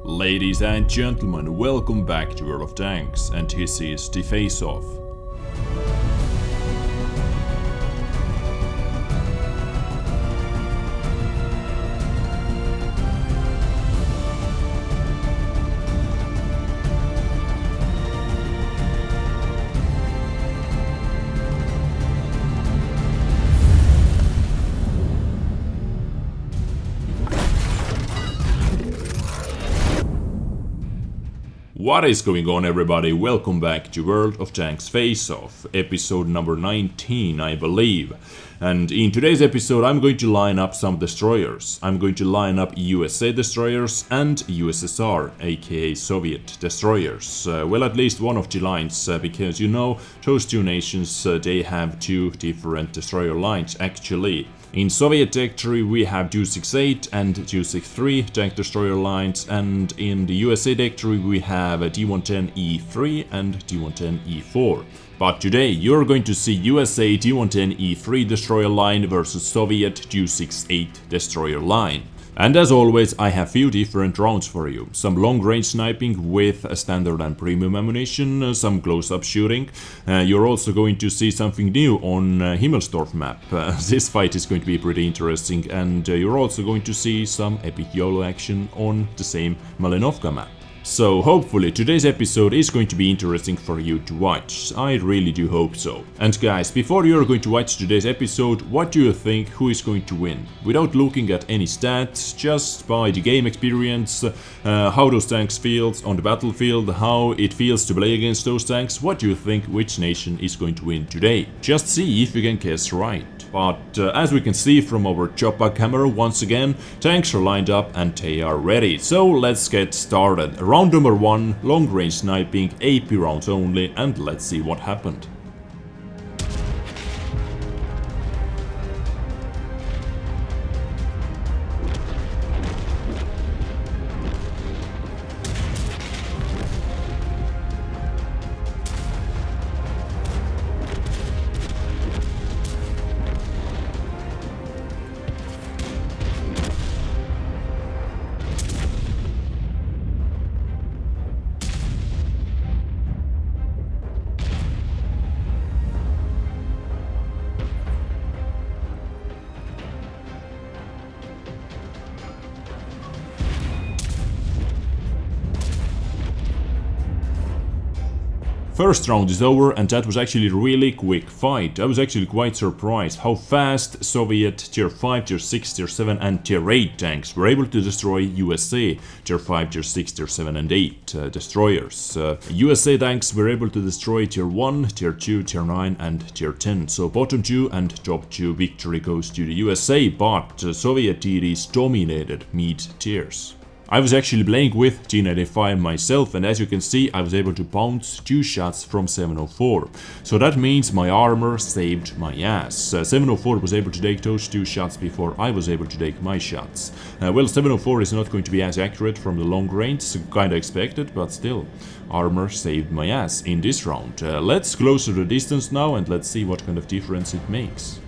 Ladies and gentlemen, welcome back to World of Tanks, and this is the Face Off. What is going on, everybody? Welcome back to World of Tanks Face Off, episode number 19, I believe. And in today's episode I'm going to line up some destroyers. I'm going to line up USA destroyers and USSR, aka Soviet destroyers. Well, at least one of the lines, because you know, those two nations, they have two different destroyer lines actually. In Soviet territory we have 268 and 263 tank destroyer lines, and in the USA territory we have a D110E3 and D110E4. But today you're going to see USA D110E3 destroyer line versus Soviet 268 destroyer line. And as always, I have few different rounds for you. Some long-range sniping with standard and premium ammunition, some close-up shooting. You're also going to see something new on Himmelsdorf map. This fight is going to be pretty interesting, and you're also going to see some epic YOLO action on the same Malinovka map. So hopefully today's episode is going to be interesting for you to watch. I really do hope so. And guys, before you're going to watch today's episode, what do you think who is going to win? Without looking at any stats, just by the game experience, how those tanks feel on the battlefield, how it feels to play against those tanks, what do you think which nation is going to win today? Just see if you can guess right. But as we can see from our chopper camera once again, tanks are lined up and they are ready. So let's get started. Round number 1, long range sniping, AP rounds only, and let's see what happened. First round is over, and that was actually a really quick fight. I was actually quite surprised how fast Soviet tier 5, tier 6, tier 7 and tier 8 tanks were able to destroy USA tier 5, tier 6, tier 7 and 8 destroyers. USA tanks were able to destroy tier 1, tier 2, tier 9 and tier 10. So bottom 2 and top 2 victory goes to the USA, but Soviet TDs dominated mid tiers. I was actually playing with T95 myself, and as you can see I was able to bounce 2 shots from 704. So that means my armor saved my ass. 704 was able to take those 2 shots before I was able to take my shots. Well, 704 is not going to be as accurate from the long range, kinda expected, but still, armor saved my ass in this round. Let's closer the distance now and let's see what kind of difference it makes.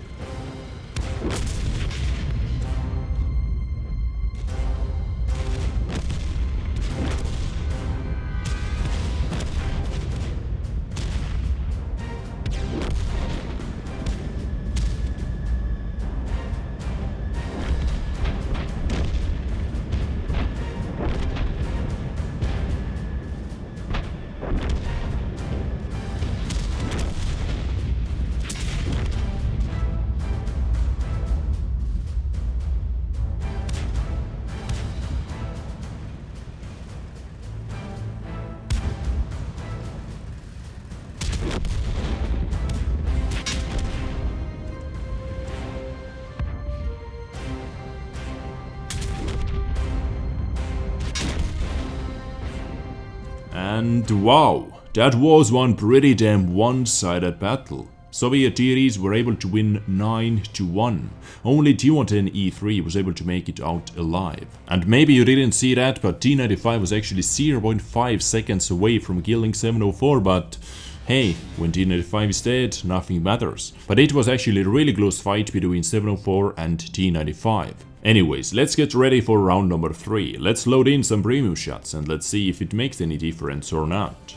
And wow, that was one pretty damn one-sided battle. Soviet TDs were able to win 9-1. Only T110E3 was able to make it out alive. And maybe you didn't see that, but T95 was actually 0.5 seconds away from killing 704, but Hey, when T95 is dead, nothing matters. But it was actually a really close fight between 704 and T95. Anyways, let's get ready for round number 3. Let's load in some premium shots and let's see if it makes any difference or not.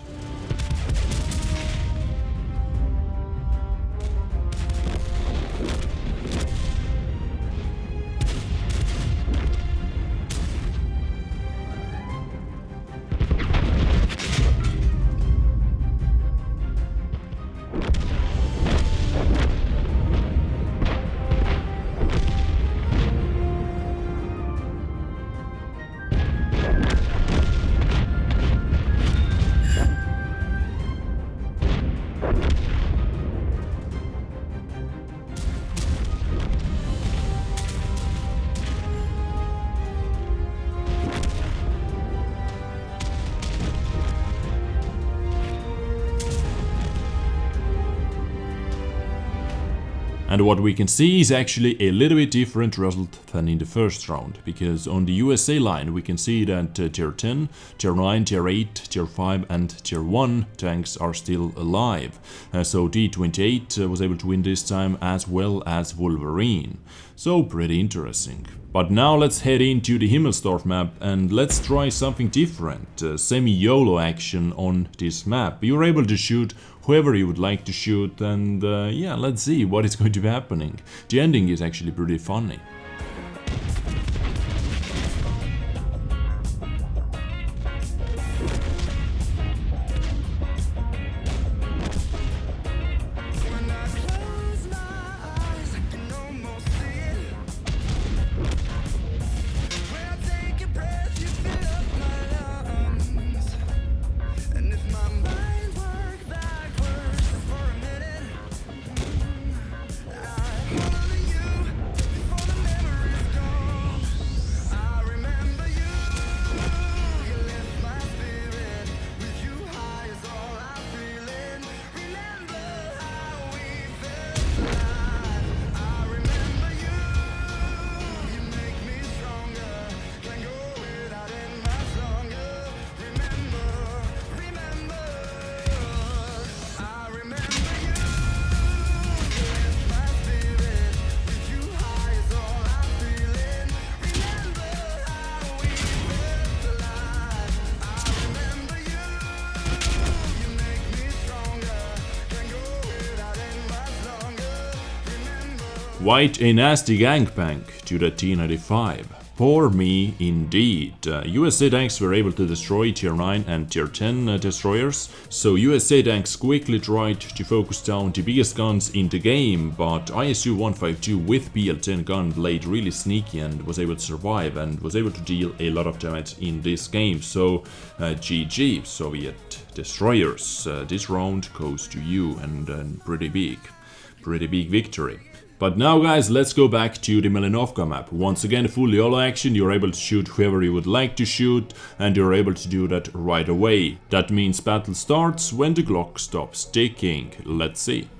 And what we can see is actually a little bit different result than in the first round, because on the USA line we can see that tier 10, tier 9, tier 8, tier 5 and tier 1 tanks are still alive. So D28 was able to win this time, as well as Wolverine. So pretty interesting. But now let's head into the Himmelsdorf map and let's try something different. Semi-YOLO action on this map. You're able to shoot whoever you would like to shoot, and yeah, let's see what is going to be happening. The ending is actually pretty funny. Quite a nasty gangbang to the T95. Poor me indeed. USA tanks were able to destroy tier 9 and tier 10 destroyers, so USA tanks quickly tried to focus down the biggest guns in the game, but ISU 152 with BL10 gun played really sneaky and was able to survive and was able to deal a lot of damage in this game, so GG Soviet destroyers. This round goes to you, and pretty big victory. But now guys, let's go back to the Malinovka map. Once again, full YOLO action, you're able to shoot whoever you would like to shoot, and you're able to do that right away. That means battle starts when the clock stops ticking. Let's see.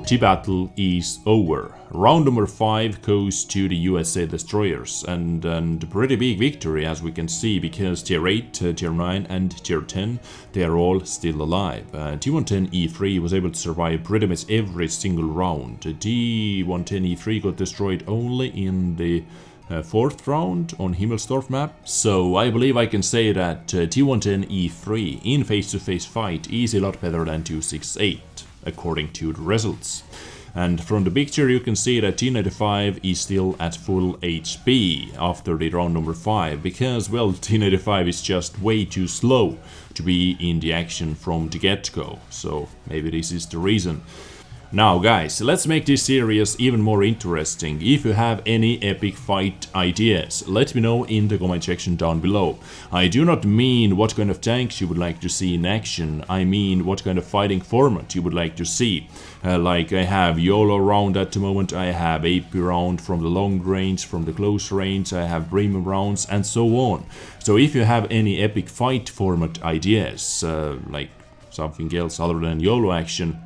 the battle is over. Round number 5 goes to the USA destroyers, and a pretty big victory as we can see, because tier 8, tier 9 and tier 10, they are all still alive. T110E3 was able to survive pretty much every single round. T110E3 got destroyed only in the 4th round on Himmelsdorf map, so I believe I can say that T110E3 in face-to-face fight is a lot better than 268, according to the results. And from the picture you can see that T95 is still at full HP after the round number 5, because, well, T95 is just way too slow to be in the action from the get-go, so maybe this is the reason. Now guys, let's make this series even more interesting. If you have any epic fight ideas, let me know in the comment section down below. I do not mean what kind of tanks you would like to see in action, I mean what kind of fighting format you would like to see. Like I have YOLO round at the moment, I have AP round from the long range, from the close range, I have premium rounds and so on. So if you have any epic fight format ideas, like something else other than YOLO action,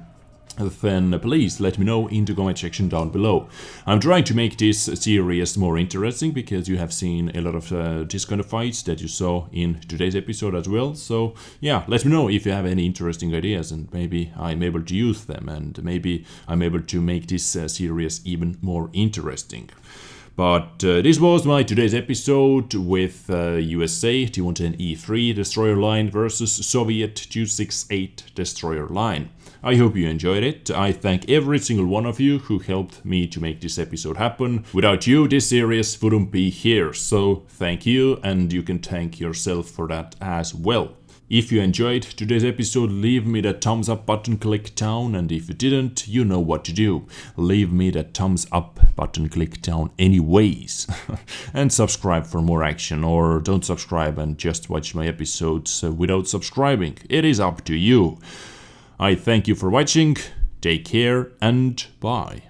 then please let me know in the comment section down below. I'm trying to make this series more interesting, because you have seen a lot of this kind of fights that you saw in today's episode as well. So yeah, let me know if you have any interesting ideas, and maybe I'm able to use them, and maybe I'm able to make this series even more interesting. But this was my today's episode with USA T110E3 destroyer line versus Soviet 268 destroyer line. I hope you enjoyed it. I thank every single one of you who helped me to make this episode happen. Without you, this series wouldn't be here, so thank you, and you can thank yourself for that as well. If you enjoyed today's episode, leave me that thumbs up button click down, and if you didn't, you know what to do. Leave me that thumbs up button click down anyways. And subscribe for more action, or don't subscribe and just watch my episodes without subscribing. It is up to you. I thank you for watching, take care and bye.